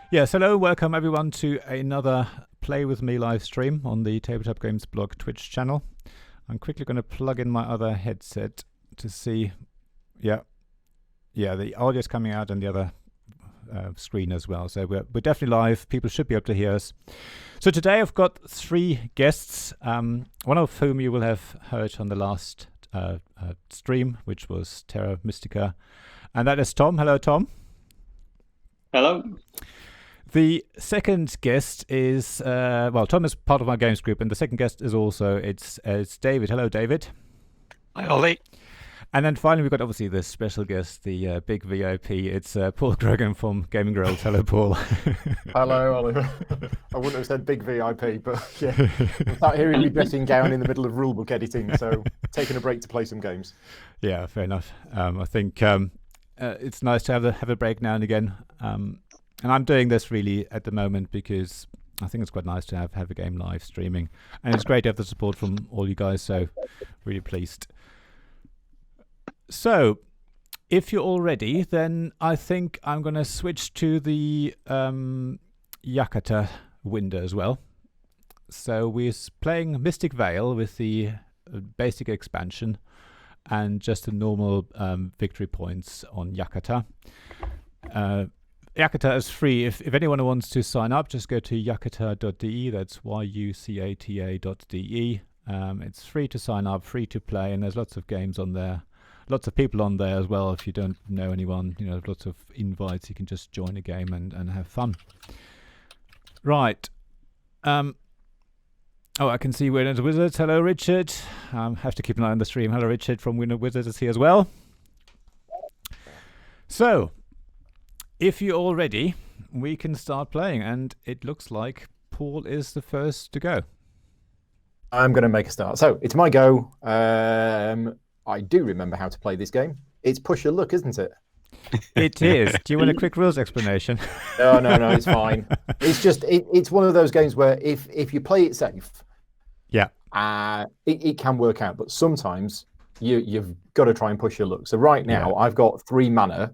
Yes, hello, welcome everyone to another Play With Me live stream on the Tabletop Games blog Twitch channel. I'm quickly going to plug in my other headset to see, the audio is coming out on the other screen as well. So we're definitely live. People should be able to hear us. So today I've got three guests, one of whom you will have heard on the last stream, which was Terra Mystica. And that is Tom. Hello, Tom. Hello. The second guest is, Tom is part of my games group, and the second guest is also, it's David. Hello, David. Hi, Ollie. And then finally, we've got obviously the special guest, the big VIP. It's Paul Grogan from Gaming Girls. Hello, Paul. Hello, Oliver. I wouldn't have said big VIP, but yeah, without hearing me dressing gown in the middle of rulebook editing, so taking a break to play some games. Yeah, fair enough. I think it's nice to have a break now and again. And I'm doing this really at the moment because I think it's quite nice to have a game live streaming. And it's great to have the support from all you guys, so really pleased. So, if you're all ready, then I think I'm going to switch to the Yakata window as well. So we're playing Mystic Vale with the basic expansion and just the normal victory points on Yakata. Yakata is free. If anyone wants to sign up, just go to yakata.de. That's yucata.de. It's free to sign up, free to play, and there's lots of games on there. Lots of people on there as well. If you don't know anyone, lots of invites. You can just join a game and have fun. Right. I can see Winner Wizards. Hello, Richard. Have to keep an eye on the stream. Hello, Richard from Winner Wizards is here as well. So, if you're all ready, we can start playing, and it looks like Paul is the first to go. I'm going to make a start. So, it's my go. I do remember how to play this game. It's push your luck, isn't it? It is. Do you want a quick rules explanation? No, it's fine. It's just, it's one of those games where if you play it safe, it can work out, but sometimes you've got to try and push your luck. So right now, I've got 3 mana,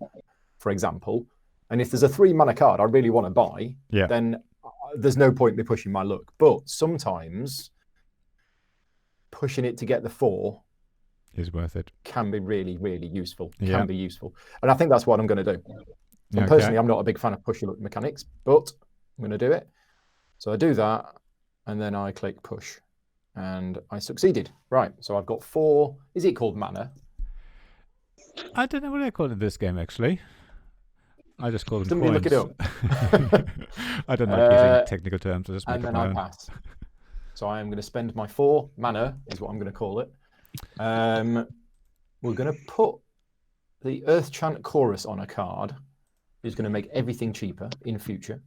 for example, and if there's a 3 mana card I really want to buy, then there's no point in me pushing my luck. But sometimes pushing it to get the 4 is worth it. Can be really, really useful. Can be useful. And I think that's what I'm going to do. And personally, I'm not a big fan of push your luck mechanics, but I'm going to do it. So I do that, and then I click push. And I succeeded. Right, so I've got 4. Is it called mana? I don't know what I call it in this game, actually. I just call them Somebody coins. look it up. I don't like using technical terms. I just make and up then my I own. pass. So I am going to spend my 4 mana, is what I'm going to call it. We're going to put the Earth Chant Chorus on a card. It's going to make everything cheaper in future.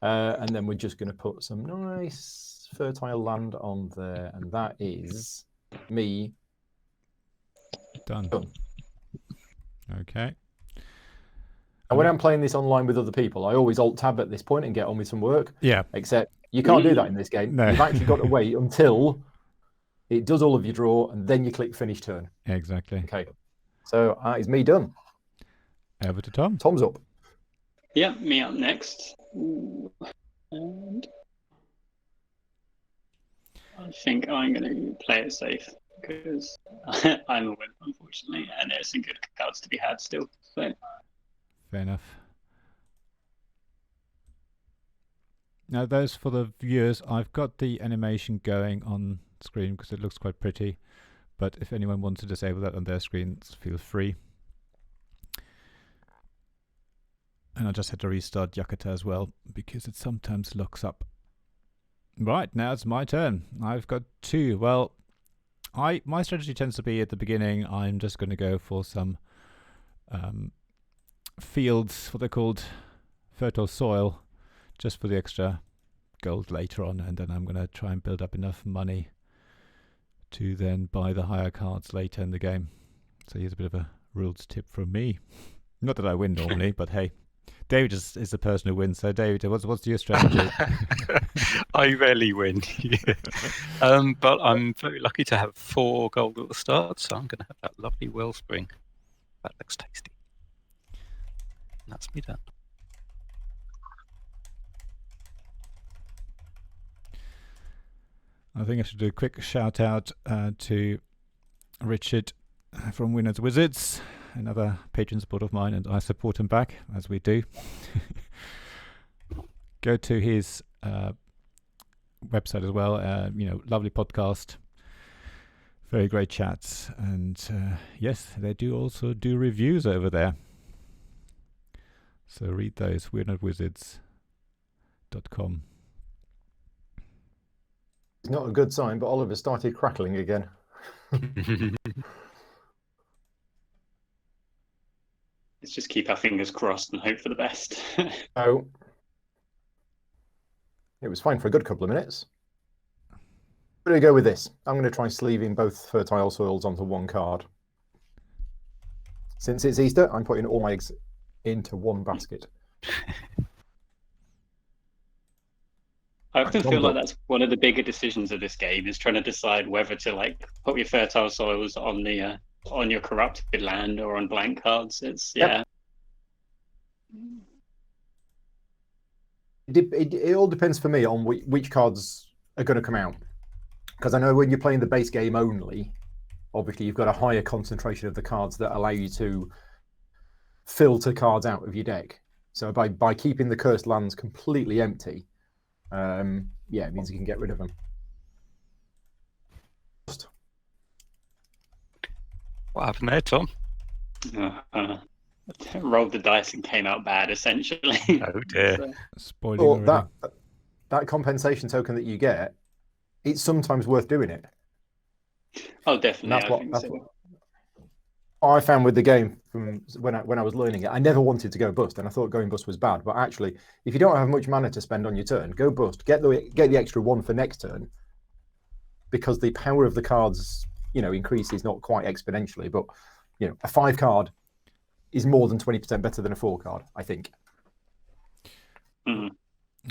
And then we're just going to put some nice fertile land on there. And that is me. Done. Okay. And when I'm playing this online with other people, I always alt-tab at this point and get on with some work. Yeah. Except you can't do that in this game. No. You've actually got to wait until it does all of your draw, and then you click finish turn. Exactly. Okay. So that is me done. Over to Tom. Tom's up. Yeah, me up next. And I think I'm going to play it safe because I'm a win, unfortunately, and there's some good cards to be had still. So. Fair enough. Now, those for the viewers, I've got the animation going on screen because it looks quite pretty, but if anyone wants to disable that on their screens, feel free. And I just had to restart Yakata as well because it sometimes locks up. Right, now it's my turn. I've got 2. Well, my strategy tends to be at the beginning, I'm just going to go for some fields, what they're called, fertile soil, just for the extra gold later on, and then I'm going to try and build up enough money to then buy the higher cards later in the game. So here's a bit of a rules tip from me. Not that I win normally, but hey, David is the person who wins. So David, what's your strategy? I rarely win. But I'm very lucky to have 4 gold at the start, so I'm going to have that lovely wellspring. That looks tasty. And that's me done. I think I should do a quick shout out to Richard from Winners Wizards, another patron support of mine, and I support him back, as we do. Go to his website as well. Lovely podcast, very great chats, and yes, they do also do reviews over there. So read those, weirdnotwizards.com. It's not a good sign, but Oliver started crackling again. Let's just keep our fingers crossed and hope for the best. Oh, it was fine for a good couple of minutes. Where do we go with this? I'm going to try sleeving both fertile soils onto one card. Since it's Easter, I'm putting all my eggs into one basket. I often feel like that's one of the bigger decisions of this game, is trying to decide whether to put your fertile soils on the on your corrupted land or on blank cards. It's It all depends for me on which cards are going to come out, because I know when you're playing the base game only, obviously you've got a higher concentration of the cards that allow you to filter cards out of your deck. So by keeping the cursed lands completely empty, it means you can get rid of them. What happened there, Tom? Rolled the dice and came out bad, essentially. Oh dear. So, Spoiling already. That compensation token that you get, it's sometimes worth doing it. oh, definitely. That's I think so. I found with the game from when I was learning it, I never wanted to go bust, and I thought going bust was bad. But actually, if you don't have much mana to spend on your turn, go bust. Get the extra one for next turn, because the power of the cards, increases not quite exponentially, but a 5 card is more than 20% better than a 4 card, I think. Mhm.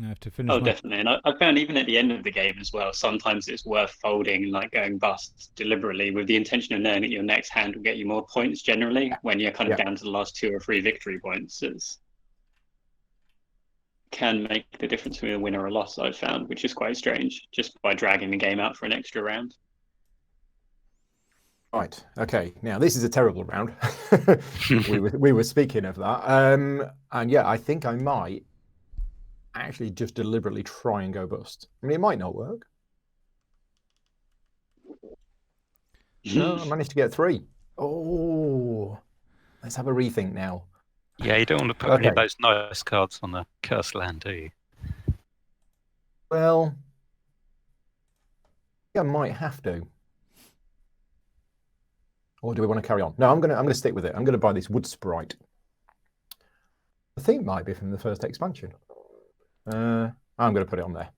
I have to finish. Oh, definitely. And I found even at the end of the game as well, sometimes it's worth folding, going bust deliberately with the intention of knowing that your next hand will get you more points generally when you're kind of down to the last 2 or 3 victory points. It can make the difference between a win or a loss, I've found, which is quite strange, just by dragging the game out for an extra round. Right. Okay. Now this is a terrible round. we were speaking of that, and I think I might actually just deliberately try and go bust. I mean, it might not work. No, I managed to get 3. Oh, let's have a rethink now. Yeah, you don't want to put any of those nice cards on the cursed land, do you? Well, I might have to. Or do we want to carry on? No, I'm gonna stick with it. I'm gonna buy this wood sprite. I think it might be from the first expansion. I'm gonna put it on there.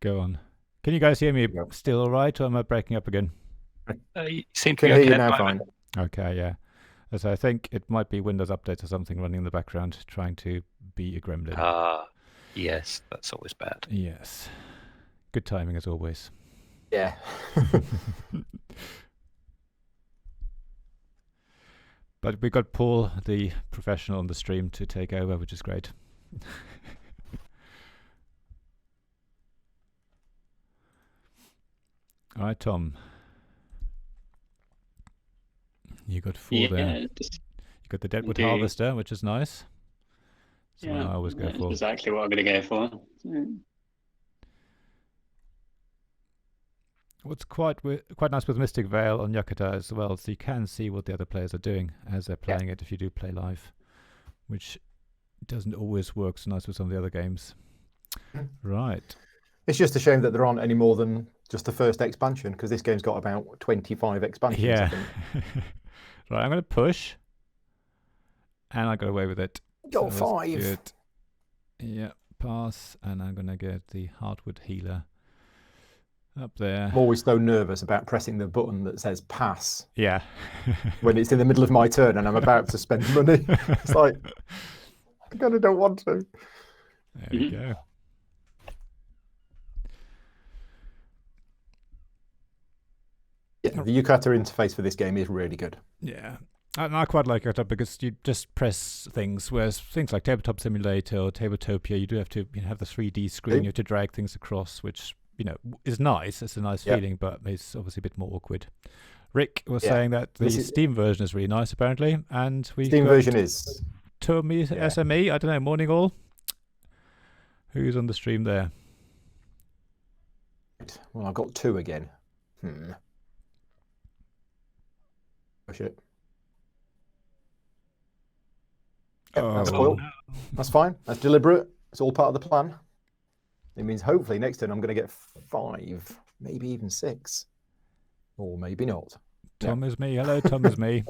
Go on. Can you guys hear me still all right, or am I breaking up again? You seem to Can be hear okay you at now, the fine. moment. Okay, yeah. As I think it might be Windows Update or something running in the background, trying to be a gremlin. Yes, that's always bad. Yes. Good timing as always. Yeah. But we got Paul, the professional on the stream, to take over, which is great. All right, Tom. You got 4 there. You got the Deadwood Harvester, which is nice. That's what I always go for. Exactly what I'm going to go for. What's quite nice with Mystic Vale on Yakuta as well, so you can see what the other players are doing as they're playing it if you do play live, which doesn't always work so nice with some of the other games. Right. It's just a shame that there aren't any more than just the first expansion, because this game's got about 25 expansions, I think. Right, I'm going to push, and I got away with it. Go so 5. Good. Yeah, pass, and I'm going to get the Heartwood Healer up there. I'm always so nervous about pressing the button that says pass. Yeah. When it's in the middle of my turn and I'm about to spend money. It's like, I kind of don't want to. There we go. Yeah, the Yukata interface for this game is really good. Yeah. And I quite like it because you just press things, whereas things like Tabletop Simulator or Tabletopia, you do have to have the 3D screen, you have to drag things across, which is nice. It's a nice Yep. feeling, but it's obviously a bit more awkward. Rick was Yeah. saying that the This is- Steam version is really nice, apparently, and we Steam got version is. Tommy Yeah. SME. I don't know. Morning all. Who's on the stream there? Well, I've got 2 again. Push it. Yep, that's Oh. cool. That's fine. That's deliberate. It's all part of the plan. It means hopefully next turn I'm going to get 5, maybe even 6. Or maybe not. Tom is me. Hello, Tom is me.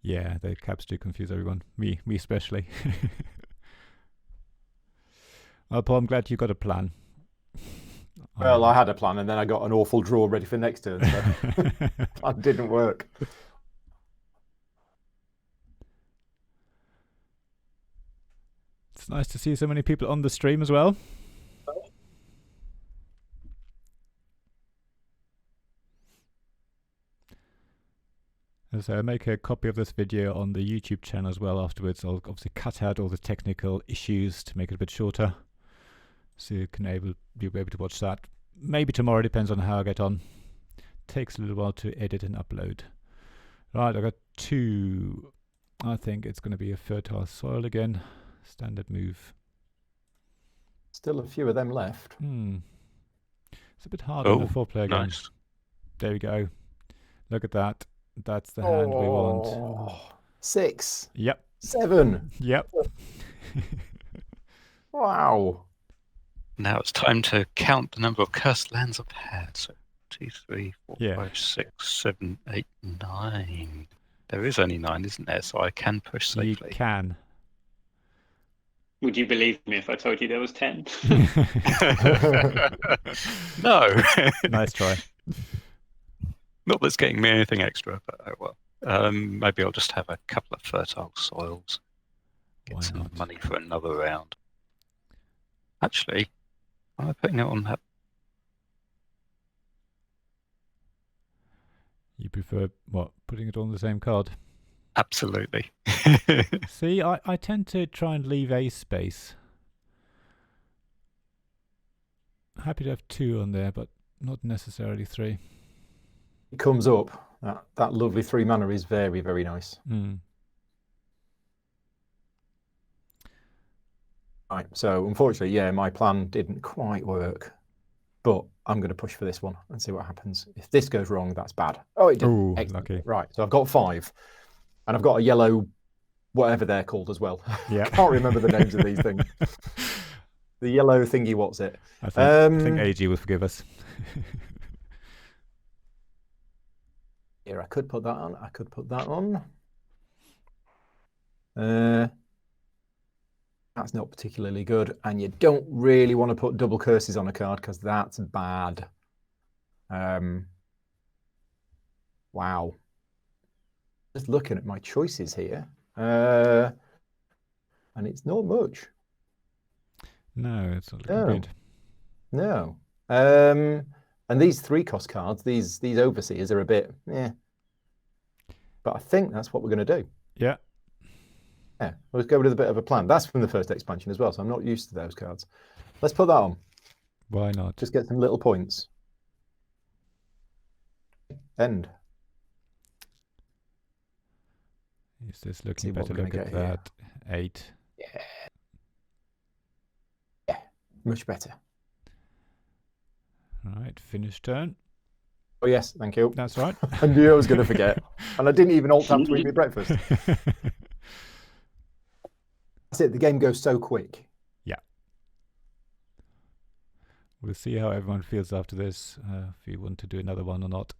Yeah, the caps do confuse everyone. Me especially. Well, Paul, I'm glad you got a plan. Well, I had a plan and then I got an awful draw ready for next turn. So that didn't work. It's nice to see so many people on the stream as well. So I'll make a copy of this video on the YouTube channel as well afterwards. I'll obviously cut out all the technical issues to make it a bit shorter, so you can be able to watch that. Maybe tomorrow, depends on how I get on. Takes a little while to edit and upload. Right, I got 2. I think it's going to be a fertile soil again. Standard move. Still a few of them left. It's a bit hard on the 4-player game. Nice. There we go. Look at that. That's the hand we want. 6. Yep. 7. Yep. Wow. Now it's time to count the number of cursed lands I've had. So 2, 3, 4, Yeah. 5, 6, 7, 8, 9. There is only 9, isn't there? So I can push You safely. can. Would you believe me if I told you there was 10? No. Nice try. Not that's getting me anything extra, but oh well. Maybe I'll just have a couple of fertile soils. Get Why some not? money for another round. Actually, am I putting it on that? You prefer what? Putting it on the same card? Absolutely. See, I tend to try and leave a space. Happy to have 2 on there, but not necessarily 3. It comes up. That lovely 3 mana is very, very nice. Right, so unfortunately, yeah, my plan didn't quite work, but I'm going to push for this one and see what happens. If this goes wrong, that's bad. Oh, it did. Ooh, Excellent. lucky. Right, so I've got 5, and I've got a yellow, whatever they're called as well. Yeah. Can't remember the names of these things. The yellow thingy, what's it? I think AG will forgive us. Here, I could put that on. I could put that on. That's not particularly good, and you don't really want to put double curses on a card because that's bad. Wow. Just looking at my choices here, and it's not much. No, it's not looking good. No. And these 3-cost cards, these overseers are a bit, but I think that's what we're going to do. Yeah. Yeah, let's go with a bit of a plan. That's from the first expansion as well, so I'm not used to those cards. Let's put that on. Why not? Just get some little points. End. Is this looking See what better? we're Look gonna at get here. that. 8. Yeah, much better. Right, finish turn. Oh yes, thank you. That's right. I knew I was going to forget, and I didn't even alt tab to eat my breakfast. That's it. The game goes so quick. Yeah. We'll see how everyone feels after this. If you want to do another one or not.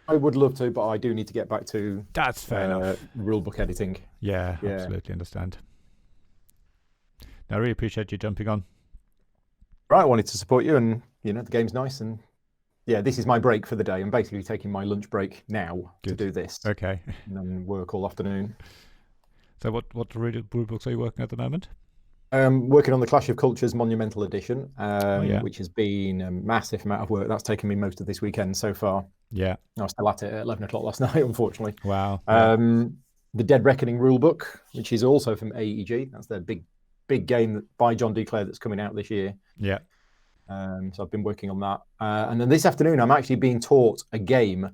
I would love to, but I do need to get back to That's fair enough. rulebook editing. Yeah, Yeah. absolutely understand. No, I really appreciate you jumping on. Right, I wanted to support you, and the game's nice, and yeah, this is my break for the day. I'm basically taking my lunch break now to Good. do this, Okay. and then work all afternoon. So what rule books are you working at the moment? Working on the Clash of Cultures Monumental Edition, yeah. which has been a massive amount of work. That's taken me most of this weekend so far. Yeah. I was still at it at 11 o'clock last night, unfortunately. Wow. Yeah. The Dead Reckoning rulebook, which is also from AEG. That's their big big game by John D. Clare that's coming out this year. Yeah. So I've been working on that. And then this afternoon, I'm actually being taught a game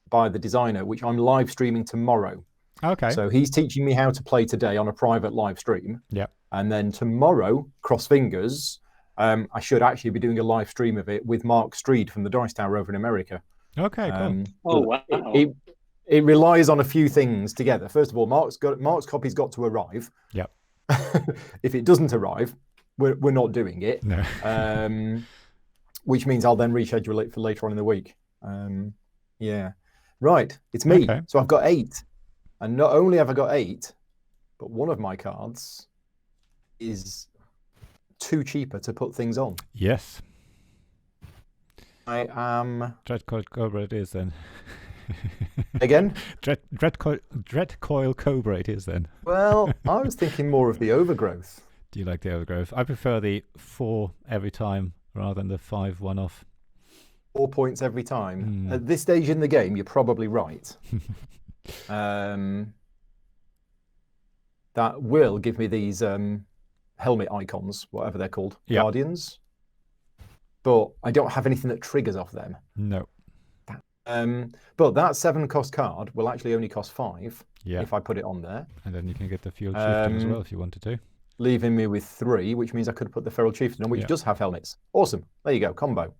by the designer, which I'm live streaming tomorrow. Okay. So he's teaching me how to play today on a private live stream. Yeah. And then tomorrow, cross fingers, I should actually be doing a live stream of it with Mark Streed from the Dice Tower over in America. Okay, cool. Oh, wow. It relies on a few things together. First of all, Mark's copy's got to arrive. Yep. If it doesn't arrive, we're not doing it. No. Which means I'll then reschedule it for later on in the week. Yeah. Right. It's me. Okay. So I've got 8. And not only have I got 8, but one of my cards is too cheaper to put things on. Yes. I am... Dreadcoil Cobra it is then. Again? Dreadcoil Cobra it is then. Well, I was thinking more of the Overgrowth. Do you like the Overgrowth? I prefer the 4 every time rather than the 5 one-off. 4 points every time. At this stage in the game, you're probably right. That will give me these helmet icons, whatever they're called, Guardians. But I don't have anything that triggers off them. No. But that 7-cost card will actually only cost 5 if I put it on there. And then you can get the field shifting as well if you wanted to. Leaving me with 3, which means I could put the Feral Chieftain on, which does have helmets. Awesome. There you go, combo.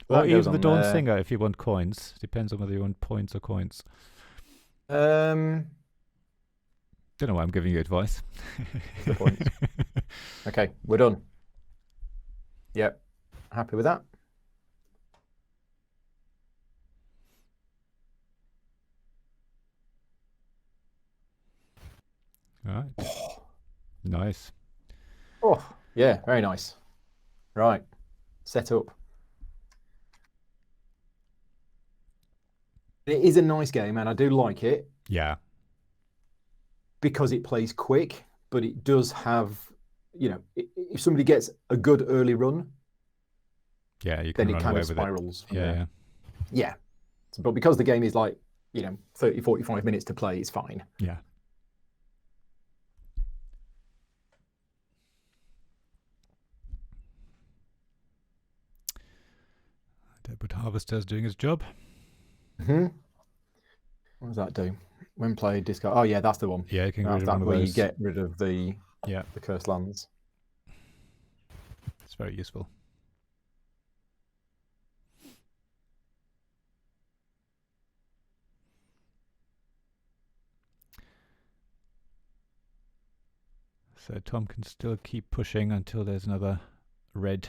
Or even the Dawn Singer if you want coins. Depends on whether you want points or coins. Don't know why I'm giving you advice. The points. Okay, we're done. Yep. Happy with that? All right. Nice. Oh, yeah, very nice. Right. Set up. It is a nice game, and I do like it. Yeah. Because it plays quick, but it does have, if somebody gets a good early run, you can then run it kind away of with spirals. it. Yeah. But because the game is like, 30, 45 minutes to play, it's fine. Yeah. Deadwood Harvester's doing his job. What does that do? When played, discard. Oh yeah, that's the one. Yeah, you can get rid of that one of where those. you get rid of the cursed lands. It's very useful. So Tom can still keep pushing until there's another red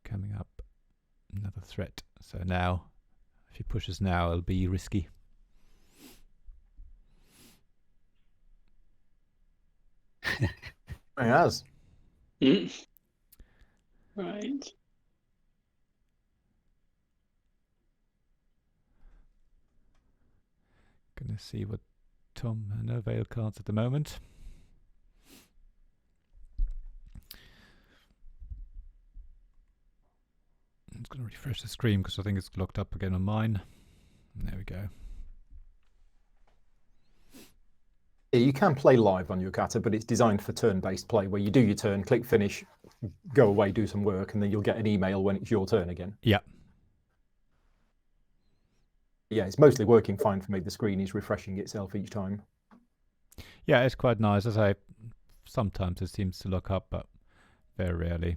coming up, another threat. So now, if he pushes now, it'll be risky. He has. Right. Gonna see what Tom no veil cards at the moment. I'm just gonna refresh the screen because I think it's locked up again on mine. There we go. Yeah, you can play live on your kata, but it's designed for turn-based play where you do your turn, click finish, go away, do some work, and then you'll get an email when it's your turn again. Yeah. Yeah, it's mostly working fine for me. The screen is refreshing itself each time. Yeah, it's quite nice. As I sometimes it seems to lock up, but very rarely.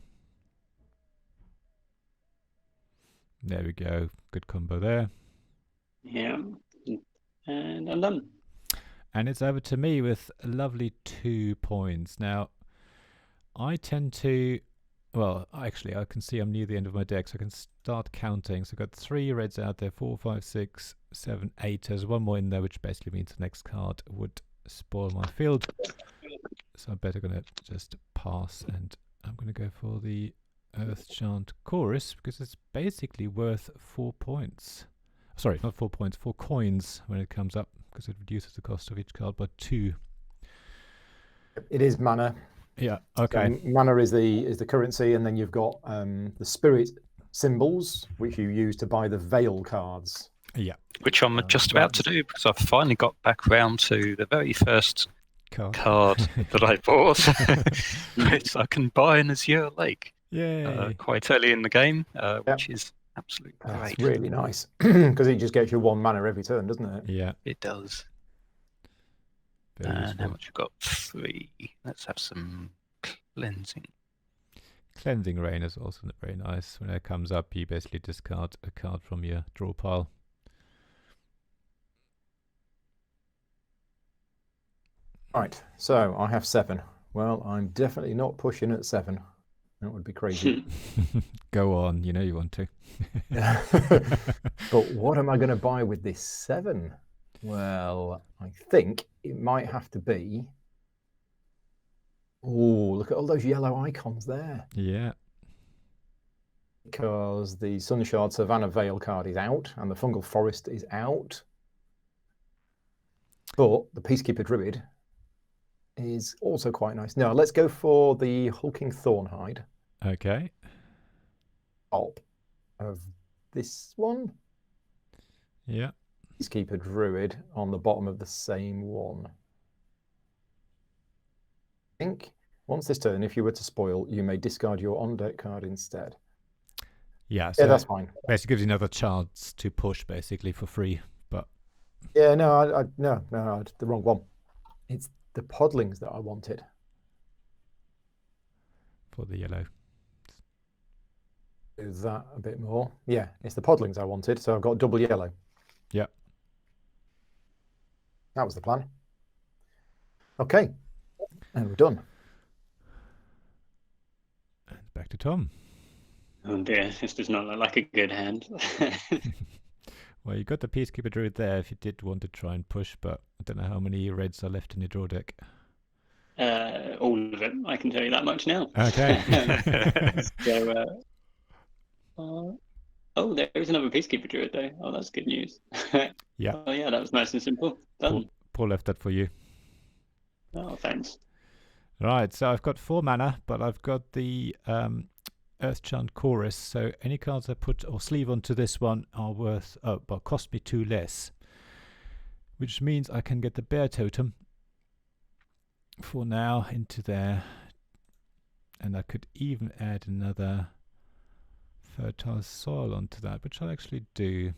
There we go. Good combo there. Yeah. And I'm done. And it's over to me with a lovely 2 points. Now, I tend to... Well, actually, I can see I'm near the end of my deck, so I can start counting. So I've got 3 reds out there, 4, 5, 6, 7, 8. There's one more in there, which basically means the next card would spoil my field. So I'm better going to just pass, and I'm going to go for the Earth Chant Chorus, because it's basically worth 4 points. Sorry, not 4 points, 4 coins when it comes up, because it reduces the cost of each card by 2. It is mana. Yeah, okay. So mana is the currency, and then you've got the spirit symbols, which you use to buy the veil cards. Yeah. Which I'm just about to do, because I've finally got back round to the very first card that I bought, which I can buy an Azure Lake Yay. quite early in the game, which is absolutely That's great. really nice because it just gets you 1 mana every turn, doesn't it? Yeah. It does. Very And useful. how much you got? 3. Let's have some cleansing. Cleansing Rain is also very nice. When it comes up, you basically discard a card from your draw pile. Right, so I have 7. Well, I'm definitely not pushing at 7. That would be crazy. Go on, you know you want to. But what am I going to buy with this 7? Well, I think it might have to be... Oh, look at all those yellow icons there. Yeah. Because the Sunshard Savannah Vale card is out and the Fungal Forest is out. But the Peacekeeper Druid is also quite nice. Now, let's go for the Hulking Thornhide. Okay. Top of this one. Yeah. Peacekeeper Druid on the bottom of the same one. I think once this turn, if you were to spoil, you may discard your on-deck card instead. Yeah, so Yeah, that's fine. basically gives you another chance to push basically for free. But Yeah, no, no, the wrong one. It's the Podlings that I wanted. for the yellow. Do that a bit more. Yeah, it's the Podlings I wanted, so I've got double yellow. Yeah. That was the plan. Okay, and we're done. And back to Tom. Oh dear, this does not look like a good hand. Well, you got the Peacekeeper Druid there if you did want to try and push, but I don't know how many reds are left in your draw deck. All of it, I can tell you that much now. Okay. So, oh, there is another Peacekeeper Druid though. Oh, that's good news. Yeah. Oh yeah, that was nice and simple. Done. Paul left that for you. Oh, thanks. Right, so I've got 4 mana, but I've got the Earthchant Chorus, so any cards I put or sleeve onto this one are worth, but cost me 2 less, which means I can get the Bear Totem for now into there, and I could even add another Fertile Soil onto that, which I'll actually do.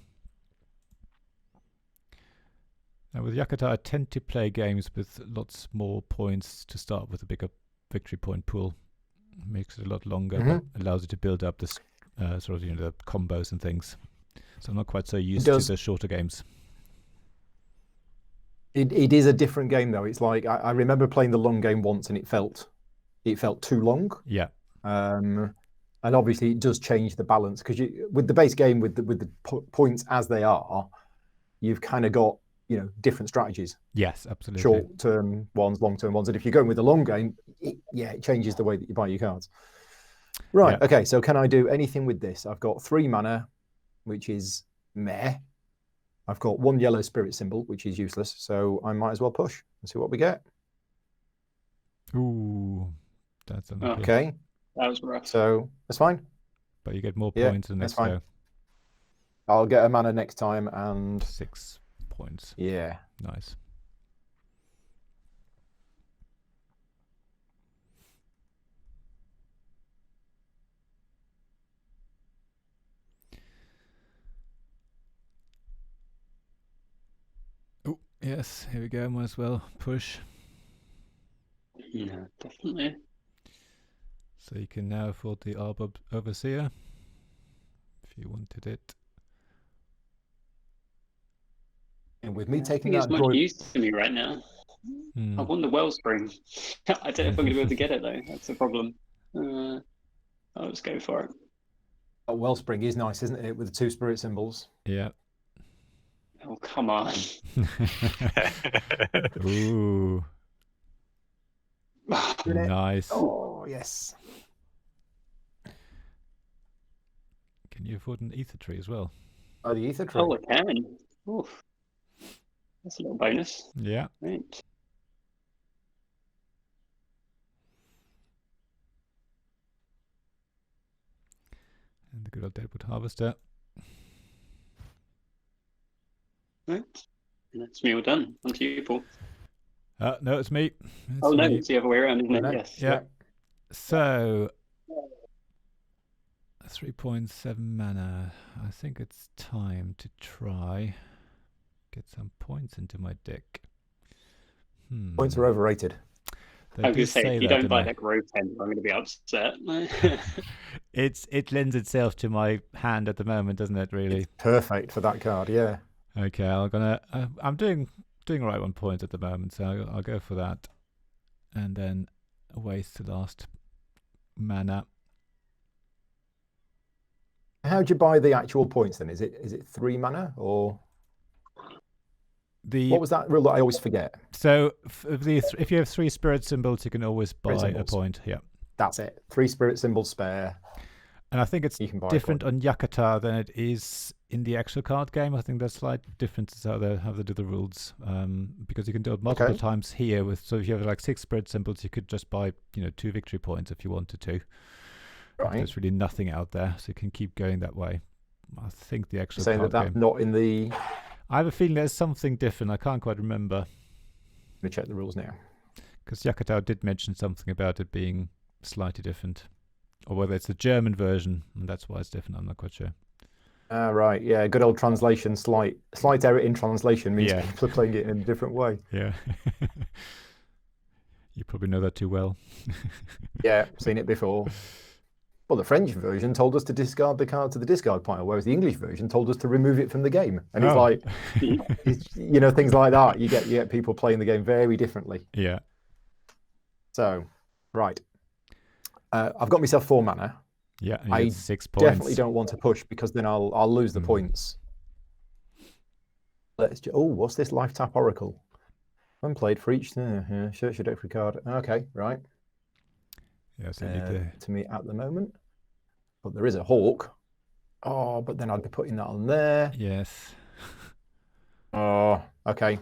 Now with Yakata, I tend to play games with lots more points to start with, a bigger victory point pool. Makes it a lot longer, but allows you to build up this sort of, the combos and things. So I'm not quite so used to the shorter games. It is a different game though. It's like I remember playing the long game once, and it felt too long. Yeah. And obviously it does change the balance because with the base game with the points as they are, you've kind of got different strategies. Yes, absolutely. Short-term ones, long-term ones, and if you're going with the long game, it changes the way that you buy your cards. Right. Yeah. Okay. So can I do anything with this? I've got 3 mana, which is meh. I've got 1 yellow spirit symbol, which is useless. So I might as well push and see what we get. Ooh, that's unlucky. Okay. That was rough. So that's fine. But you get more points the next go. I'll get a mana next time and 6 points. Yeah. Nice. Oh, yes, here we go. Might as well push. Yeah, definitely. So you can now afford the Arbor Overseer if you wanted it. And with me taking that, that, it's much use to me right now. I want the Wellspring. I don't know if I'm going to be able to get it though. That's the problem. I'll just go for it. That Wellspring is nice, isn't it? With the 2 spirit symbols. Yeah. Oh, come on. Ooh. Nice. Oh, yes. Can you afford an Ether Tree as well? Oh, the Ether Tree. Oh, I can. Oof. That's a little bonus. Yeah. Right. And the good old Deadwood Harvester. Right. And that's me all done. On to you, Paul. No, it's me. Oh no, it's the other way around, isn't it? No, Yes. Yeah. So 3.7 mana. I think it's time to try get some points into my deck. Points are overrated. They I was do going to say, if you that, don't buy they? that Grove pen, I'm going to be upset. It lends itself to my hand at the moment, doesn't it? Really. It's perfect for that card. Yeah. Okay, I'm doing all right on points at the moment, so I'll go for that, and then waste the last mana. How'd you buy the actual points then? Is it 3 mana or what was that rule that I always forget? So if you have 3 spirit symbols, you can always buy a point. Yeah, that's it. 3 spirit symbols spare. And I think it's you can buy different on Yakata than it is in the actual card game. I think there's slight differences how they do the rules, because you can do it multiple times here. So if you have like 6 spirit symbols, you could just buy 2 victory points if you wanted to. Right. There's really nothing out there, so you can keep going that way. I think the actual saying card that's game, not in the. I have a feeling there's something different. I can't quite remember. Let me check the rules now. Because Yakata did mention something about it being slightly different. Or whether it's the German version, and that's why it's different. I'm not quite sure. Right, yeah, good old translation. Slight error in translation means people are playing it in a different way. Yeah. You probably know that too well. Yeah, seen it before. Well, the French version told us to discard the card to the discard pile, whereas the English version told us to remove it from the game. And it's like, things like that. You get people playing the game very differently. Yeah. So, right. I've got myself 4 mana. Yeah, I 6 points. Definitely don't want to push because then I'll lose the points. What's this life tap oracle? When played for each search your deck for a card. Okay, right. Yeah, so to me at the moment. But there is a hawk. Oh, but then I'd be putting that on there. Yes. Oh, okay.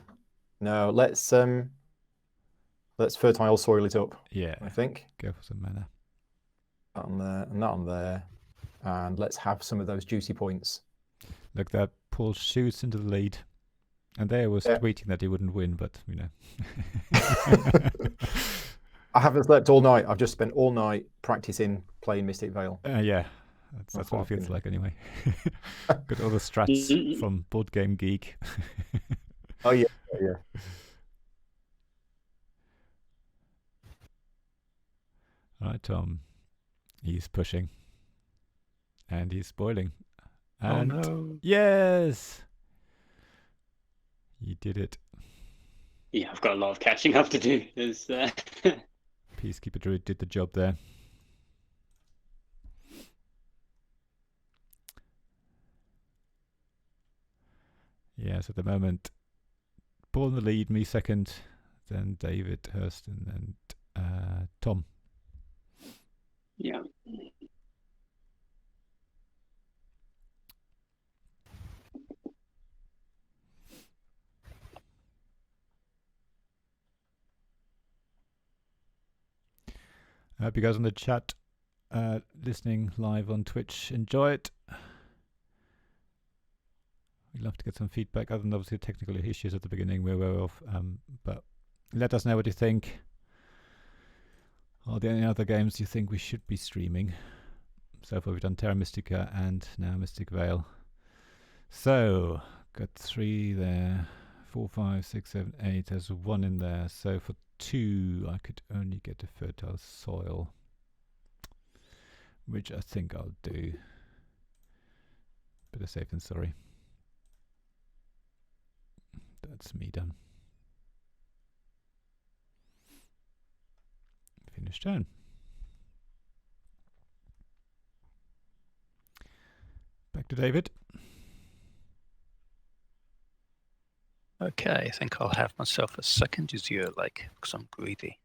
No, let's fertile soil it up. Yeah. I think. Go for some mana. That on there and that on there. And let's have some of those juicy points. Look, that Paul shoots into the lead. And there was tweeting that he wouldn't win, but I haven't slept all night. I've just spent all night practicing playing Mystic Vale. Yeah, that's what it feels like anyway. Got all the strats from Board Game Geek. Oh yeah. All right, Tom. He's pushing. And he's spoiling. And oh no. Yes! You did it. Yeah, I've got a lot of catching up to do. Peacekeeper Druid did the job there. Yes, at the moment, Paul in the lead, me second, then David, Hurston, and Tom. Yeah. I hope you guys on the chat listening live on Twitch enjoy it. We'd love to get some feedback, other than obviously technical issues at the beginning we're aware of. But let us know what you think. Are there any other games you think we should be streaming? So far we've done Terra Mystica and now Mystic Vale. So, got 3 there. 4, 5, 6, 7, 8. There's 1 in there. So for 2, I could only get a fertile soil, which I think I'll do. Better safe than sorry. That's me done. Finish turn. Back to David. Okay, I think I'll have myself a second Azure Lake because I'm greedy.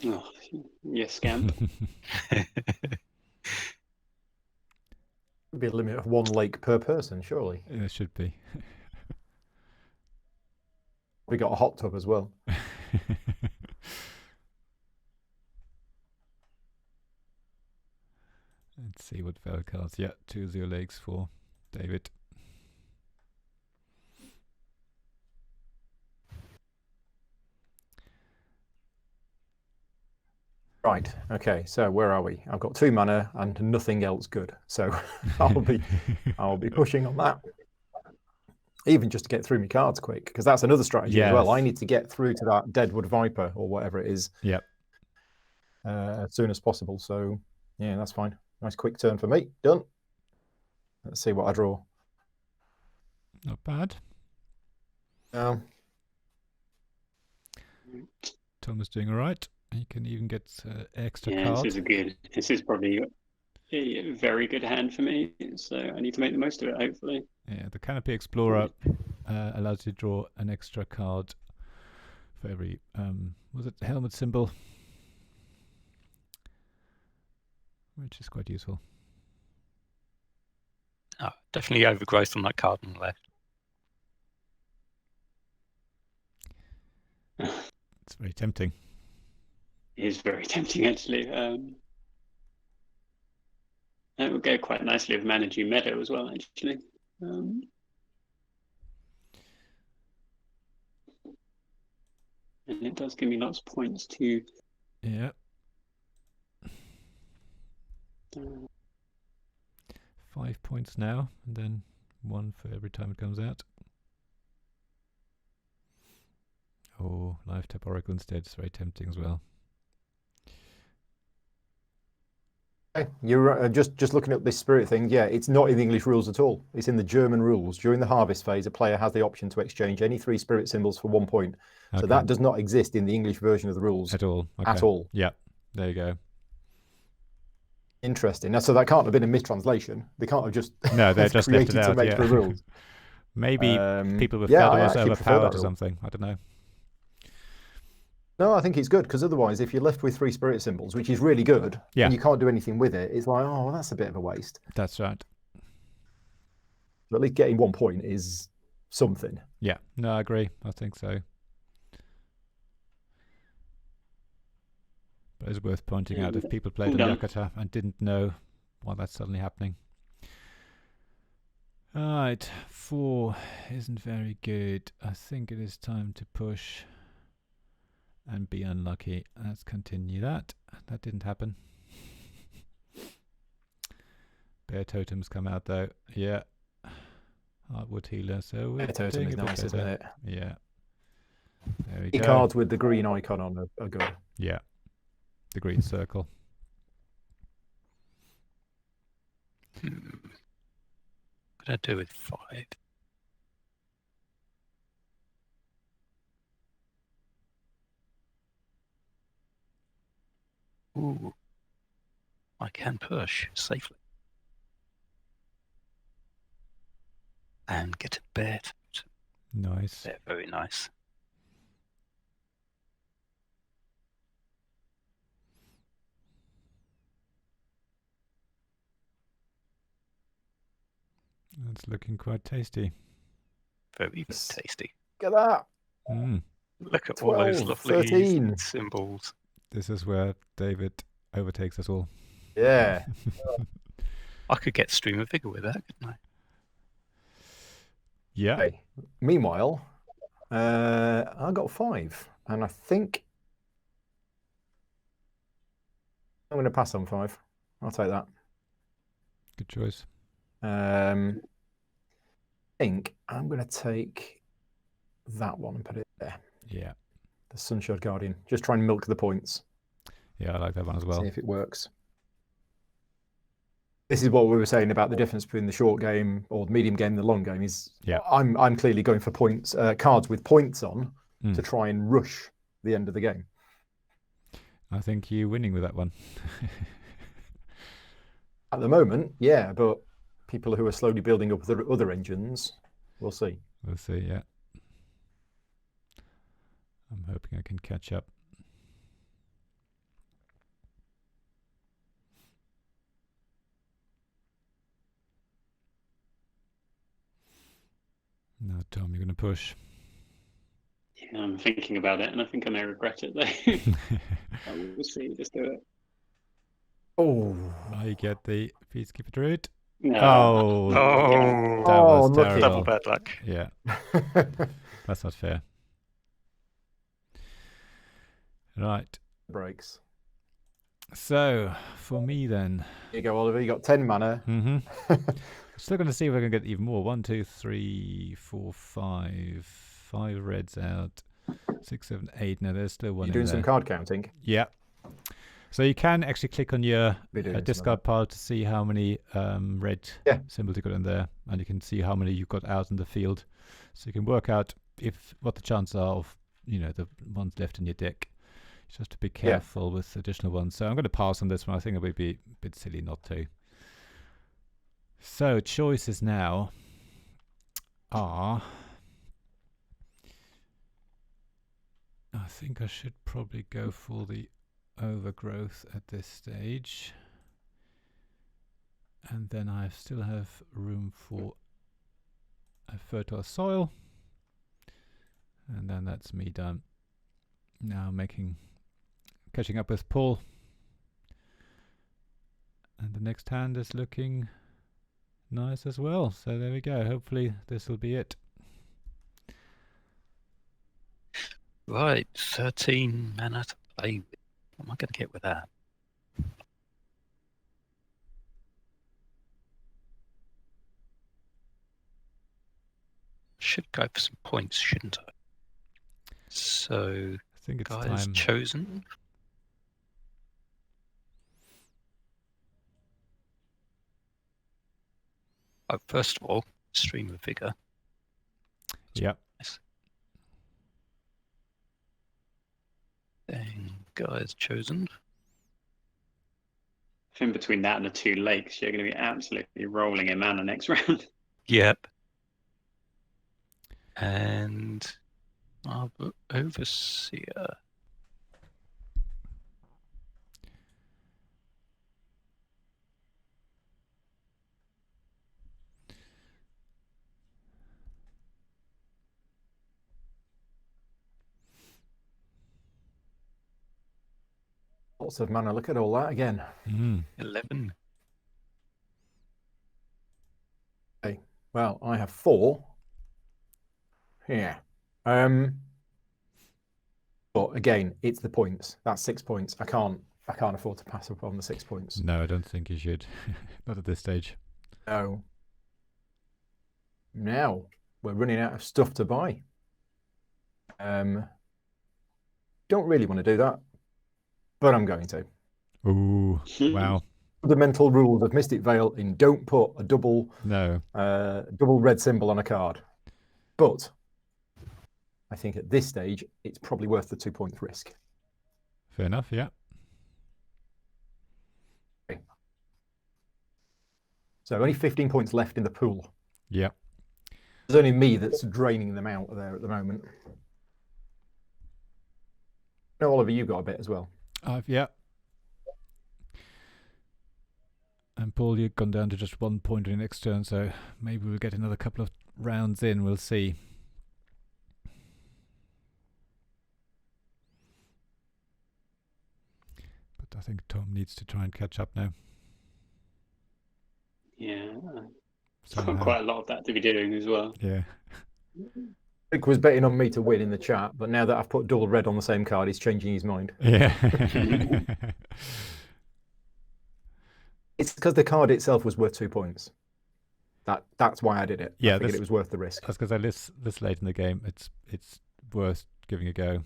Oh, you scamp. There'd be a limit of 1 lake per person, surely. There should be. We got a hot tub as well. Let's see what Vale cards. Yeah, 2 Azure Lakes for David. Right. Okay. So where are we? I've got 2 mana and nothing else good. So I'll be pushing on that. Even just to get through my cards quick, because that's another strategy as well. I Yes. need to get through to that Deadwood Viper or whatever it is Yep. as soon as possible. So yeah, that's fine. Nice quick turn for me. Done. Let's see what I draw. Not bad. Tom is doing all right. He can even get extra card. This is probably a very good hand for me. So I need to make the most of it, hopefully. Yeah, the Canopy Explorer allows you to draw an extra card for every was it helmet symbol, which is quite useful. Oh, definitely overgrowth on that card on the left. It's very tempting. It is very tempting, actually. That would go quite nicely with managing Meadow as well, actually. And it does give me lots of points too. Yeah. 5 points now, and then 1 for every time it comes out. Oh, Life Tap Oracle instead is very tempting as well. You're just looking at this spirit thing. Yeah, it's not in the English rules at all. It's in the German rules. During the harvest phase, a player has the option to exchange any 3 spirit symbols for 1 point. Okay. So that does not exist in the English version of the rules At all. Okay. at all. Yeah, there you go. Interesting. Now, so that can't have been a mistranslation. They can't have just No, they just left created it out. some Yeah. extra rules. Maybe people with yeah, Feather I was actually prefer overpowered that or rule. something. I don't know. No, I think it's good, because otherwise, if you're left with 3 spirit symbols, which is really good, Yeah. and you can't do anything with it, it's like, oh, well, that's a bit of a waste. That's right. But at least getting 1 point is something. Yeah, no, I agree. I think so. But it's worth pointing out if people played on Yakata and didn't know why that's suddenly happening. Alright, 4 isn't very good. I think it is time to push and be unlucky. Let's continue that. That didn't happen. Bear totems come out though. Yeah. Heartwood healer. So we're Bear totem doing is a bit nice, isn't better. it? Yeah. There we The go. cards with the green icon on are good. Yeah. The green circle. What could I do with 5? Ooh. I can push safely. And get a bear totem. Nice. They're very nice. That's looking quite tasty. Very tasty. Look at that. Mm. Look at all those 12, lovely 13. symbols. This is where David overtakes us all. Yeah. I could get Stream of Vigor with that, couldn't I? Yeah. Okay. Meanwhile, I got 5, and I think I'm going to pass on 5. I'll take that. Good choice. I think I'm going to take that one and put it there. Yeah. The Sunshine Guardian. Just try and milk the points. Yeah, I like that one as well. See if it works. This is what we were saying about the difference between the short game or the medium game and the long game. Is I'm clearly going for points, cards with points on to try and rush the end of the game. I think you're winning with that one. At the moment, yeah, but people who are slowly building up the other engines, we'll see. We'll see, yeah. I'm hoping I can catch up. Now, Tom, you're going to push. Yeah, I'm thinking about it, and I think I may regret it, though. We'll see. Just do it. Oh, I get the Peacekeeper Druid. No. Oh, Oh, that was look. terrible. double bad luck. Yeah, that's not fair. Right. breaks. So, for me then. Here you go, Oliver. You got 10 mana. Still going to see if I can get even more. 1, 2, 3, 4, 5. 5 reds out. 6, 7, 8. No, there's still one You're in doing there. some card counting? Yeah. So you can actually click on your Doing discard pile to see how many red symbols you got in there, and you can see how many you've got out in the field. So you can work out what the chances are of the ones left in your deck. You just have to be careful with additional ones. So I'm going to pass on this one. I think it would be a bit silly not to. So choices now are. I think I should probably go for the overgrowth at this stage, and then I still have room for a fertile soil, and then that's me done. Now catching up with Paul, and the next hand is looking nice as well. So there we go. Hopefully this will be it. Right, 13 mana to play with. What am I going to get with that? Should go for some points, shouldn't I? So, I think it's guys time. chosen. Oh, first of all, stream of vigor. Yep. Then guys chosen. If in between that and the 2 lakes, you're going to be absolutely rolling in mana next round. Yep. And our overseer. Lots of mana. Look at all that again. 11. Okay. Well, I have 4. Yeah. But again, it's the points. That's 6 points. I can't afford to pass up on the 6 points. No, I don't think you should. Not at this stage. No. Now we're running out of stuff to buy. Don't really want to do that, but I'm going to. Ooh, wow. Fundamental rules of Mystic Vale in don't put a double red symbol on a card. But I think at this stage, it's probably worth the 2 points risk. Fair enough, yeah. Okay. So only 15 points left in the pool. Yeah. There's only me that's draining them out there at the moment. No, Oliver, you've got a bit as well. Yeah. And Paul, you've gone down to just 1 point on your next turn, so maybe we'll get another couple of rounds in. We'll see. But I think Tom needs to try and catch up now. Yeah. Somehow. Quite a lot of that to be doing as well. Yeah. Rick was betting on me to win in the chat, but now that I've put double red on the same card, he's changing his mind. Yeah. It's because the card itself was worth 2 points. That's why I did it. Yeah, I figured it was worth the risk. That's because this late in the game, it's worth giving a go.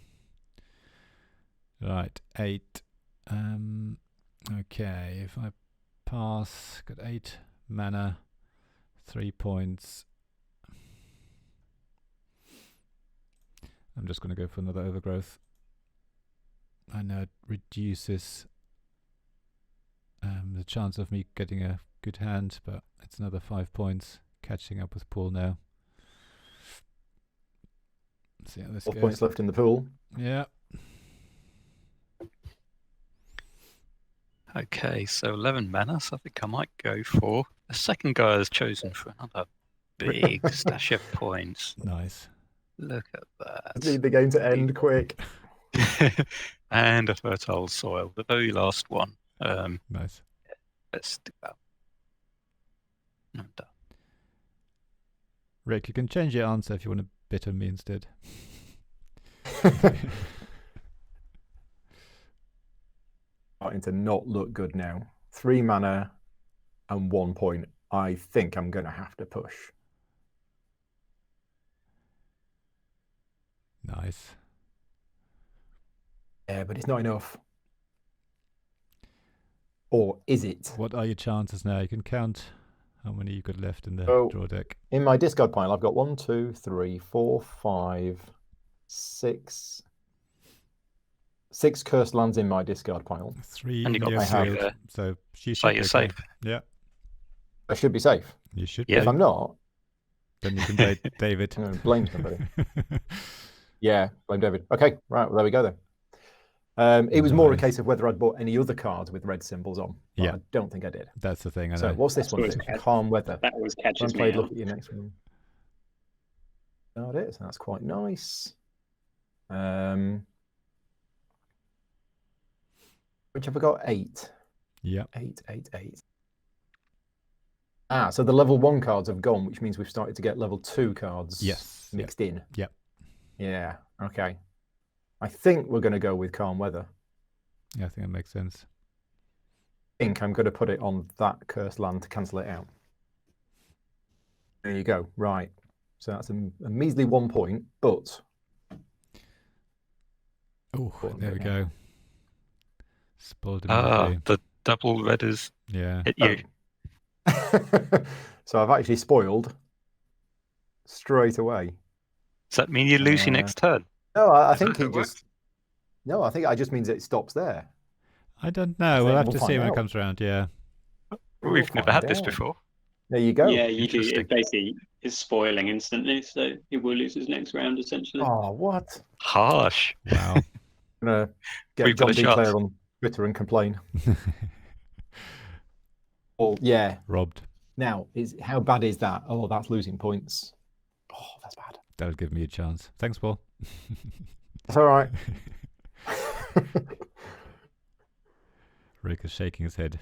Right, 8. Okay, if I pass, got 8 mana, 3 points. I'm just going to go for another overgrowth. I know it reduces the chance of me getting a good hand, but it's another 5 points. Catching up with Paul now. Let's see how this 4 goes. points left in the pool. Yeah. Okay, so 11 mana, so I think I might go for the second guy is chosen for another big stash of points. Nice. Look at that. Need the game to end quick. And a fertile soil, the very last one. Nice. Let's do that. I'm done. Rick, you can change your answer if you want to bit on me instead. starting to not look good now. 3 mana and 1 point. I think I'm going to have to push. Nice. Yeah, but it's not enough. Or is it? What are your chances now? You can count how many you've got left in the draw deck. In my discard pile, I've got 1, 2, 3, 4, 5, 6. 6 cursed lands in my discard pile. 3 And you in got your I have- field, there. so you So should be you're okay. safe. Yeah, I should be safe. you should Yeah. If be. I'm not, Then you can blame David. I'm going to blame somebody. Yeah, blame David. Okay, right, well, there we go then. It was more a Nice. case of whether I'd bought any other cards with red symbols on. But Yeah. I don't think I did. That's the thing, I know. So what's this one always do? catch- Calm weather. That always When catches me played, out. look at your next one. That is. That's quite nice. Which have I got? 8. Yeah. 8, 8, 8. Ah, so the level 1 cards have gone, which means we've started to get level 2 cards Yes. Yeah. mixed in. Yep. Yeah, okay. I think we're going to go with calm weather. Yeah, I think that makes sense. I think I'm going to put it on that cursed land to cancel it out. There you go. Right. So that's a measly 1 point, but Oh, Important there we bit, go. Spoiled Ah, immediately. the double redders Yeah. hit you. so I've actually spoiled straight away. Does that mean you lose your next turn? No, I Is that think how it it works? just. No, I think it just means it stops there. I don't know. We'll have We'll to see find when it out. comes around. Yeah. We'll We've never had find this out. before. There you go. Yeah, you do. Interesting. It basically is spoiling instantly, so he will lose his next round essentially. Oh, what? Harsh. Wow. I'm gonna get We've got John a D. shot. Clare on Twitter and complain. Well, yeah. Robbed. Now, how bad is that? Oh, that's losing points. Oh, that's bad. That'll give me a chance. Thanks, Paul. That's all right. Rick is shaking his head.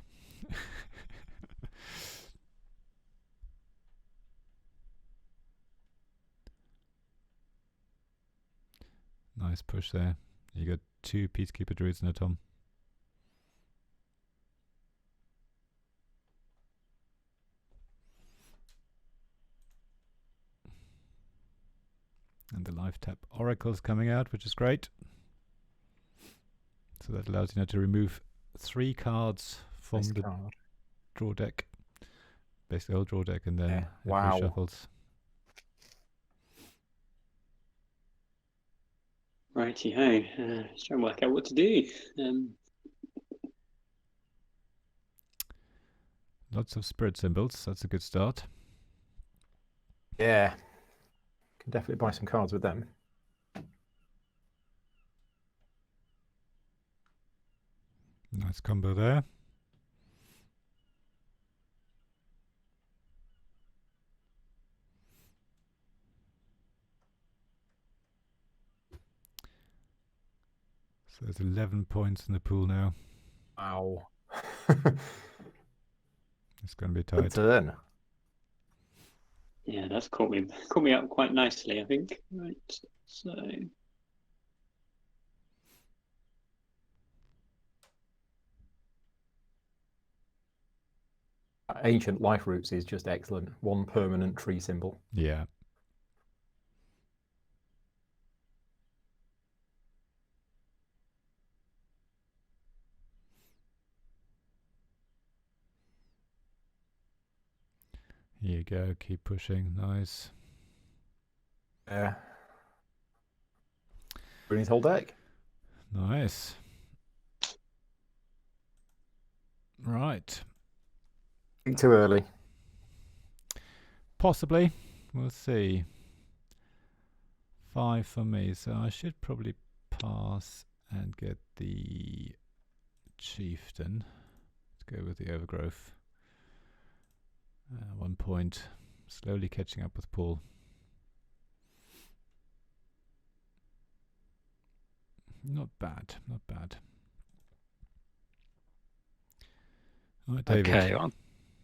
Nice push there. You got 2 Peacekeeper Druids now, Tom. And the live tap Oracle's coming out, which is great. So that allows you now to remove 3 cards from Nice the card. draw deck. Basically, the whole draw deck, and then Yeah. it Wow. reshuffles. Righty ho. Let's try and work out what to do. Lots of spirit symbols. That's a good start. Yeah. Can definitely buy some cards with them. Nice combo there. So there's 11 points in the pool now. Wow. It's going to be Good tight. turn. Yeah, that's caught me up quite nicely, I think. Right, so Ancient Life Roots is just excellent. 1 permanent tree symbol. Yeah. Here you go. Keep pushing. Nice. Yeah. Bring his whole deck. Nice. Right. Too early. Possibly. We'll see. 5 for me. So I should probably pass and get the Chieftain. Let's go with the Overgrowth. 1 point. Slowly catching up with Paul. Not bad. Not bad. All right, David. Okay,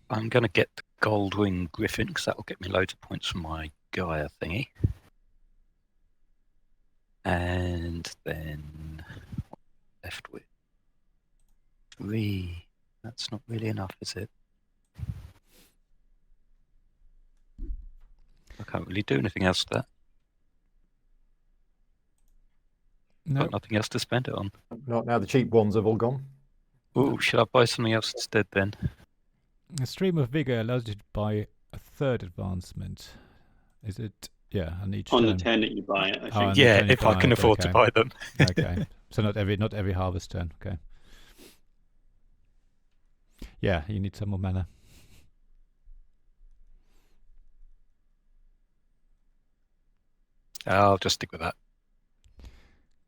I'm going to get the Goldwing Griffin because that'll get me loads of points from my Gaia thingy. And then left with 3. That's not really enough, is it? I can't really do anything else to that. No, Got nothing else to spend it on. Not now. The cheap ones have all gone. Oh, should I buy something else instead then? a stream of vigor allows you to buy a third advancement. Is it? Yeah, on each On the turn. turn that you buy it, I Oh, think. and the Yeah, turn you if I buy can it, afford to okay. buy them. Okay, so not every harvest turn. Okay. Yeah, you need some more mana. I'll just stick with that.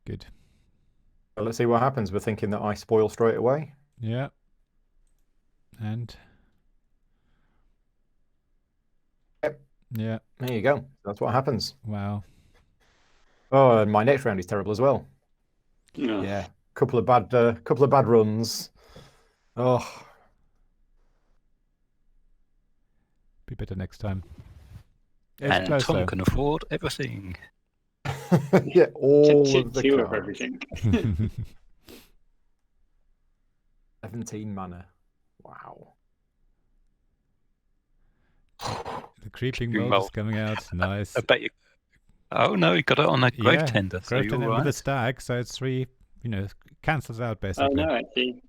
Good. Well, let's see what happens. We're thinking that I spoil straight away. Yeah. And Yep. yeah. There you go. That's what happens. Wow. Oh, and my next round is terrible as well. Yeah. Yeah, couple of bad runs. Oh, Be better next time. It's And close Tom though. can afford everything. yeah, all of the Two of cards. everything. 17 mana. Wow. The creeping Creeping mold is mold. coming out. Nice. I bet you. Oh no, he got it on a grave Yeah, tender. So Grove you're Tender all with a right. stag, so it's 3. Cancels out Oh basically. no, actually,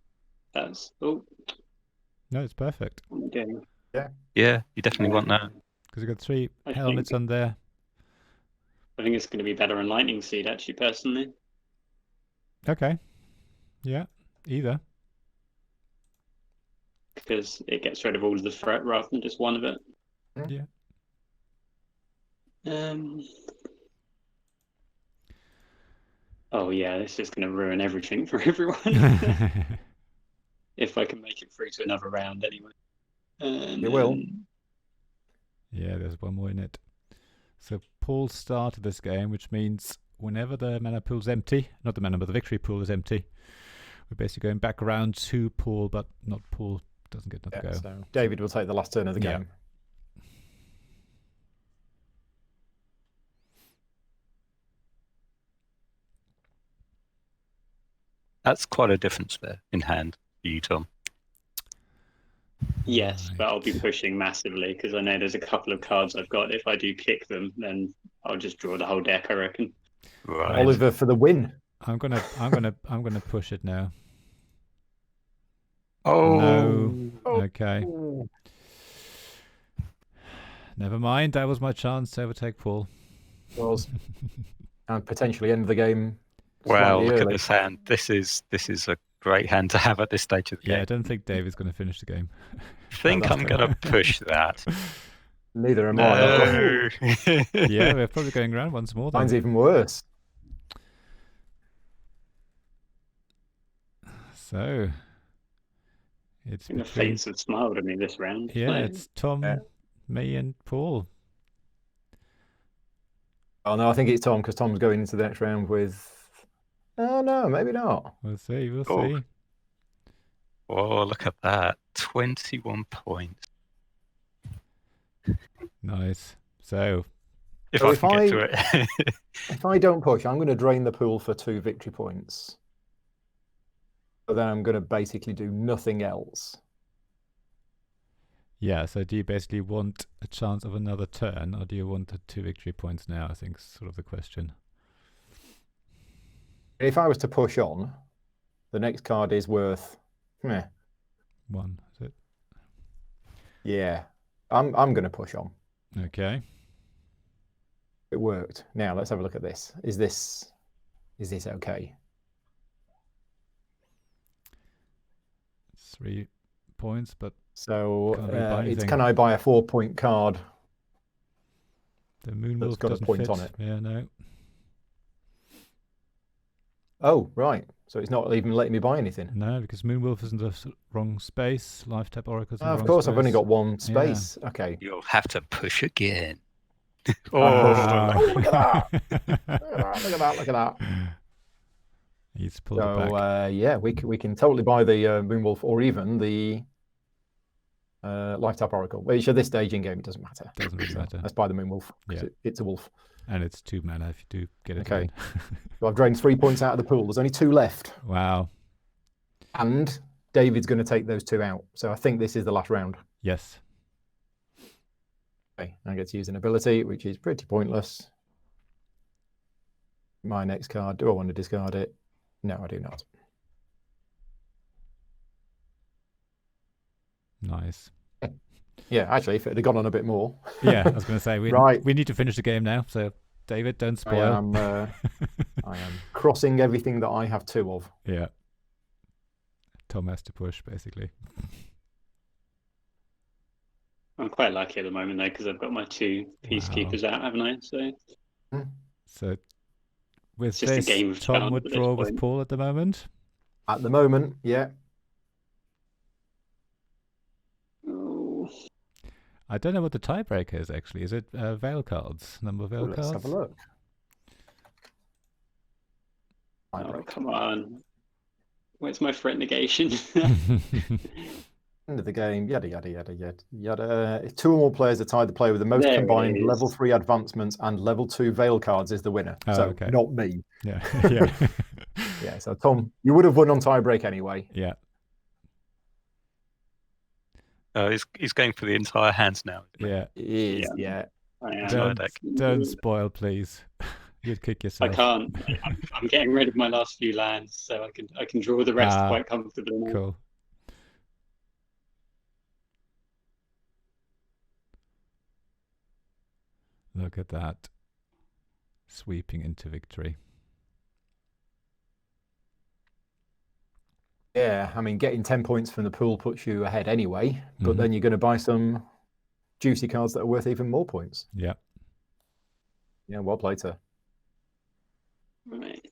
that's No, it's perfect okay. Yeah, you definitely want that. because you've got 3 I helmets think- on there. I think it's going to be better on Lightning Seed, actually, personally. Okay. Yeah. Either. Because it gets rid of all of the threat rather than just one of it. Yeah. Oh yeah, this is going to ruin everything for everyone. If I can make it through to another round, anyway. It will. Yeah, there's one more in it. So Paul started this game, which means whenever the mana pool's empty, not the mana, but the victory pool is empty, we're basically going back around to Paul, but not Paul doesn't get another Yeah, go. so David will take the last turn of the Yeah. game. That's quite a difference there in hand for you, Tom. Yes, but I'll be Right. pushing massively because I know there's a couple of cards I've got. If I do kick them, then I'll just draw the whole deck, I reckon. Right. Oliver for the win. I'm gonna push it now. Oh. No. Oh. Okay. Ooh. Never mind. That was my chance to overtake Paul. Was and potentially end the game. Wow, slightly look at early. this hand. This is a great hand to have at this stage of the Yeah, I game. don't think David's going to finish the game. I think that's I'm going to push that. Neither am I. No. Yeah, we're probably going around once more then. Mine's even worse. So it's I think the between fates have smiled at me this round. yeah, Like, it's Tom, Yeah. me, and Paul. Oh no, I think it's Tom because Tom's going into the next round with. Oh no, maybe not. We'll see. We'll Oh. see. Oh, look at that. 21 points. Nice. So If So I if can get I- to it. If I don't push, I'm going to drain the pool for 2 victory points. But then I'm going to basically do nothing else. yeah, so do you basically want a chance of another turn, or do you want the 2 victory points now? I think is sort of the question. If I was to push on, the next card is worth. 1, is it? Yeah, I'm going to push on. Okay. It worked. Now let's have a look at this. Is this okay? 3 points, but So Can't really buy it's anything. can I buy a 4-point card? the Moon That's Wolf got a doesn't point fit. on it. Yeah, no. Oh right, so it's not even letting me buy anything. No, because Moon Wolf is in the wrong space. Life Tap Oracle's in the Of wrong course, I've only space. got 1 Yeah. space. Okay. You'll have to push again. Ah. Oh, look at that! Look at that! Look at that! He's pulled it back. So yeah, we can totally buy the Moonwolf or even the Life Tap Oracle. Which at this stage in game it doesn't matter. Doesn't really matter. Let's buy the Moonwolf. 'Cause Yeah. it's a wolf. And it's 2 mana if you do get it Okay. in. So I've drained 3 points out of the pool. There's only 2 left, Wow. and David's going to take those 2 out. So I think this is the last round. Yes. Okay, I get to use an ability, which is pretty pointless. My next card, do I want to discard it? No, I do not. Nice. Yeah, actually, if it had gone on a bit more. Yeah, I was going to say, Right. we need to finish the game now. So, David, don't I spoil. am crossing everything that I have 2 of. Yeah. Tom has to push, basically. I'm quite lucky at the moment, though, because I've got my 2 peacekeepers out, haven't I? So, with It's just a this, game of Tom chance would at this draw with point. Paul at the moment. At the moment, yeah. Oh, I don't know what the tiebreaker is, actually. Is it Vale cards? Number of Vale Let's cards? have a look. oh, come on. Where's my threat negation? End of the game, yada, yada, yada, yada, yada. If 2 or more players are tied, the player with the most There it combined is. level 3 advancements and level 2 Vale cards is the winner. Oh, So, okay. not me. Yeah. Yeah. Yeah, so Tom, you would have won on tiebreak anyway. Yeah. He's going for the entire hands now. Yeah. It is, yeah. I am. Don't- Don't spoil, please. You'd kick I yourself. can't. I'm getting rid of my last few lands, so I can draw the rest Ah, quite comfortably now. Cool. Look at that. Sweeping into victory. Yeah, I mean, getting 10 points from the pool puts you ahead anyway, but Mhm. then you're going to buy some juicy cards that are worth even more points. Yeah. Yeah, well played, sir. Right.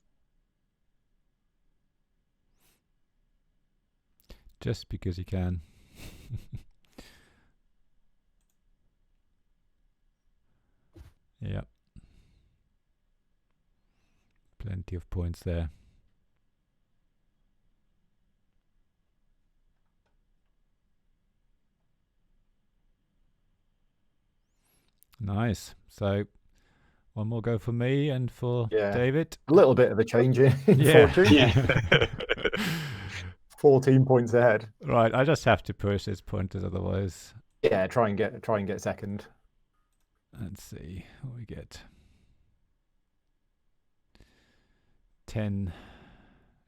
Just because you can. Yeah. Plenty of points there. Nice. So, one more go for me and for Yeah. David. A little bit of a change in Yeah. fortune. Yeah. 14 points ahead. Right, I just have to push his pointers, otherwise. Yeah, try and get second. Let's see what we get. 10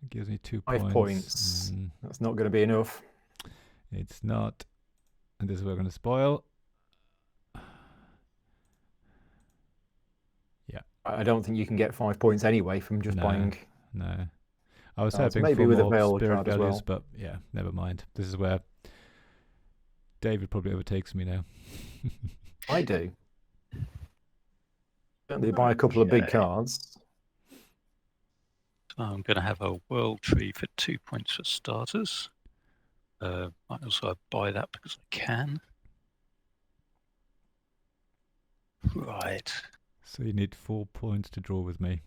gives me 2 5 points. points. That's not going to be enough. It's not. And this is what we're going to spoil. I don't think you can get 5 points anyway from just No. buying. No. I was Oh, it's hoping maybe for with a more Vale spirit card as values, well. but yeah, never mind. This is where David probably overtakes me now. I do. Certainly buy a couple of big Okay. cards. So I'm going to have a world tree for 2 points for starters. Might also buy that because I can. Right. So you need 4 points to draw with me.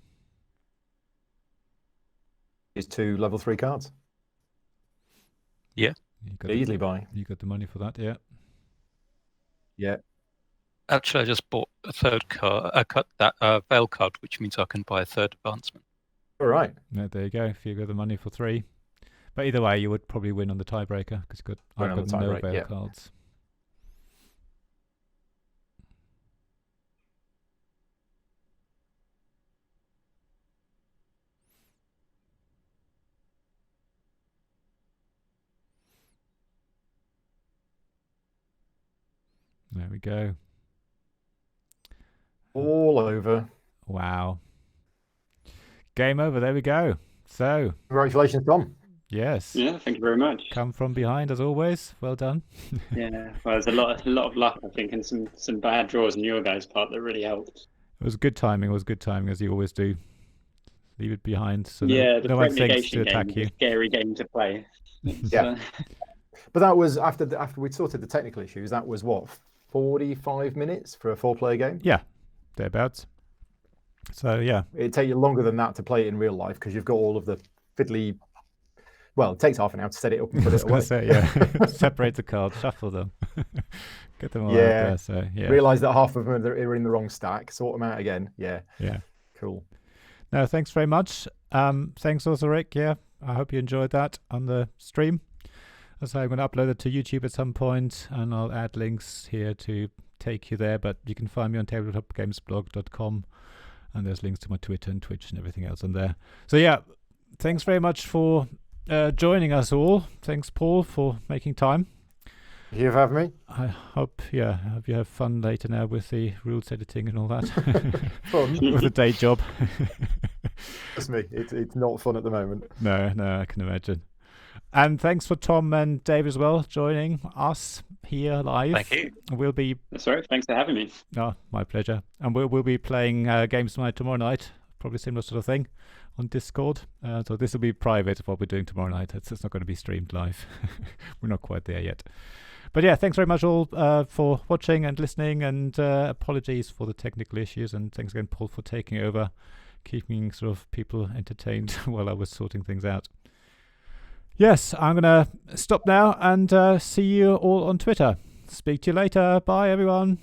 Is 2 level 3 cards. You got Easily buy. You got the money for that, yeah. Yeah. Actually, I just bought a third card. I cut that Veil card, which means I can buy a third advancement. All right. No, there you go. If you got the money for 3. But either way, you would probably win on the tiebreaker because Win I've on got the no tiebreak, Vale yeah. cards. There we go. All over. Wow. Game over. There we go. So, Congratulations, Tom. yes. Yeah, thank you very much. Come from behind as always. Well done. Yeah, well, there's a lot of luck, I think, and some bad draws on your guys' part that really helped. It was good timing. It was good timing, as you always do. Leave it behind so Yeah, the no one threat thinks to negation attack game you. is a scary game to play. Yeah. But that was after we'd sorted the technical issues. That was what, 45 minutes for a 4-player game? Yeah, thereabouts. So, yeah. It'd take you longer than that to play it in real life because you've got all of the fiddly. Well, it takes half an hour to set it up and I put was it going away. to say, yeah. Separate the cards, shuffle them. Get them all out Yeah. there. So, yeah. Realise that half of them are in the wrong stack. Sort them out again. Yeah. Yeah. Cool. No, thanks very much. Thanks also, Rick. Yeah, I hope you enjoyed that on the stream. as I'm going to upload it to YouTube at some point, and I'll add links here to take you there. But you can find me on tabletopgamesblog.com, and there's links to my Twitter and Twitch and everything else on there. So yeah, thanks very much for joining us all. Thanks, Paul, for making time. Thank you for having me. I hope you have fun later now with the rules editing and all that. Fun. With the day job. Trust me, it's not fun at the moment. No, I can imagine. And thanks for Tom and Dave as well joining us here live. Thank you. We'll be. That's all right. Thanks for having me. Oh, my pleasure. And we'll be playing games night tomorrow night. Probably similar sort of thing on Discord. So this will be private of what we're doing tomorrow night. It's not going to be streamed live. We're not quite there yet. But yeah, thanks very much all for watching and listening, and apologies for the technical issues, and thanks again, Paul, for taking over, keeping sort of people entertained while I was sorting things out. Yes, I'm going to stop now and see you all on Twitter. Speak to you later. Bye, everyone.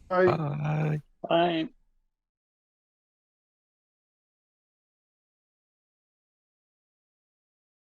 Bye. Bye. Bye.